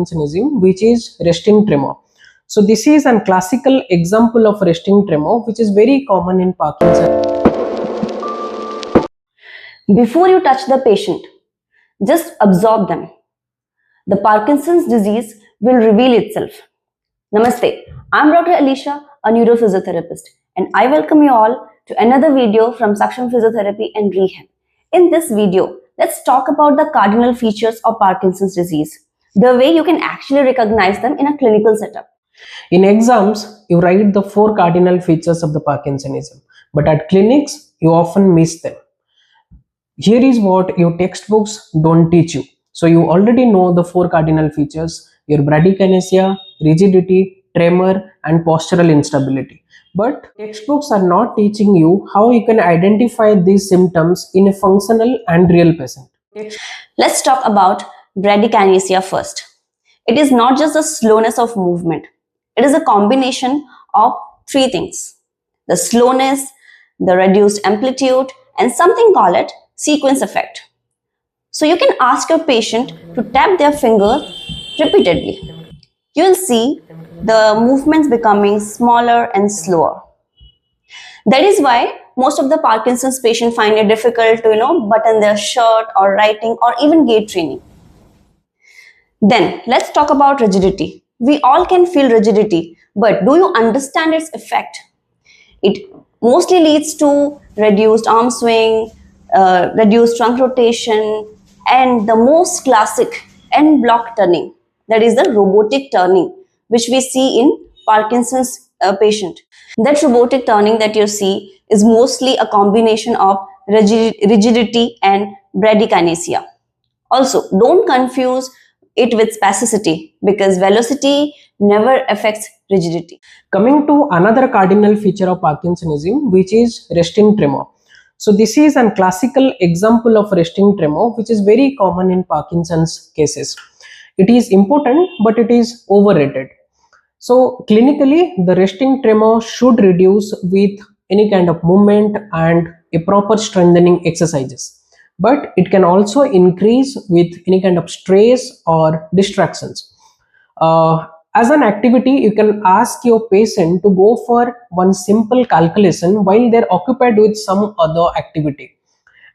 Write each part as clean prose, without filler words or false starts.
Parkinsonism, which is resting tremor. So this is a classical example of resting tremor, which is very common in Parkinson. Before you touch the patient, just absorb them. The Parkinson's disease will reveal itself. Namaste, I'm Dr. Alicia, a neurophysiotherapist, and I welcome you all to another video from Sakshyam Physiotherapy and Rehab. In this video, let's talk about the cardinal features of Parkinson's disease, the way you can actually recognize them in a clinical setup. In exams, you write the 4 cardinal features of the Parkinsonism, but at clinics, you often miss them. Here is what your textbooks don't teach you. So you already know the 4 cardinal features: your bradykinesia, rigidity, tremor, and postural instability. But textbooks are not teaching you how you can identify these symptoms in a functional and real patient. Let's talk about bradykinesia first. It is not just the slowness of movement. It is a combination of 3 things: the slowness, the reduced amplitude, and something called it sequence effect. So you can ask your patient to tap their finger repeatedly. You will see the movements becoming smaller and slower. That is why most of the Parkinson's patients find it difficult to button their shirt or writing or even gait training. Then let's talk about rigidity. We all can feel rigidity, but do you understand its effect? It mostly leads to reduced arm swing, reduced trunk rotation, and the most classic end block turning, that is the robotic turning, which we see in Parkinson's patient. That robotic turning that you see is mostly a combination of rigidity and bradykinesia. Also, don't confuse it with spasticity, because velocity never affects rigidity. Coming to another cardinal feature of Parkinsonism, which is resting tremor. So this is a classical example of resting tremor, which is very common in Parkinson's cases. It is important, but it is overrated. So clinically, the resting tremor should reduce with any kind of movement and a proper strengthening exercises. But it can also increase with any kind of stress or distractions. As an activity, you can ask your patient to go for one simple calculation while they're occupied with some other activity,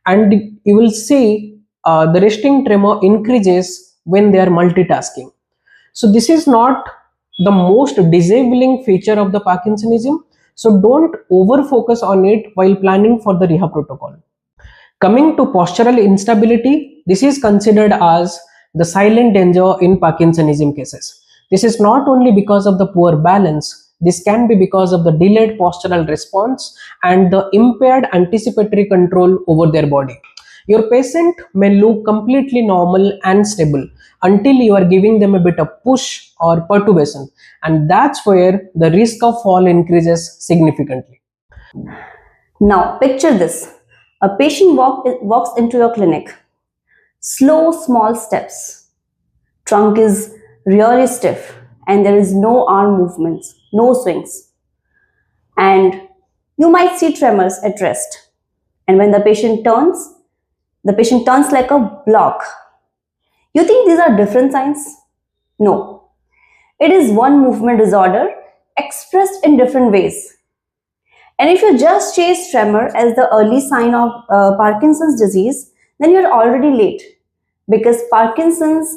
and you will see the resting tremor increases when they are multitasking. So this is not the most disabling feature of the Parkinsonism, so don't over focus on it while planning for the rehab protocol. Coming to postural instability, this is considered as the silent danger in Parkinsonism cases. This is not only because of the poor balance, this can be because of the delayed postural response and the impaired anticipatory control over their body. Your patient may look completely normal and stable until you are giving them a bit of push or perturbation, and that's where the risk of fall increases significantly. Now, picture this. A patient walks into your clinic. Slow, small steps. Trunk is really stiff and there is no arm movements, no swings. And you might see tremors at rest. And when the patient turns like a block. You think these are different signs? No. It is one movement disorder expressed in different ways. And if you just chase tremor as the early sign of Parkinson's disease, then you're already late, because Parkinson's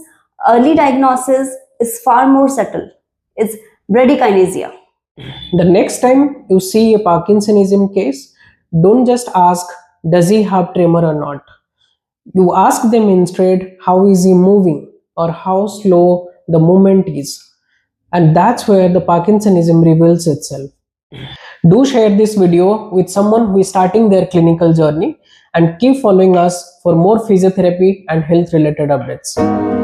early diagnosis is far more subtle. It's bradykinesia. The next time you see a Parkinsonism case, don't just ask, does he have tremor or not? You ask them instead, how is he moving or how slow the movement is. And that's where the Parkinsonism reveals itself. Do share this video with someone who is starting their clinical journey, and keep following us for more physiotherapy and health related updates.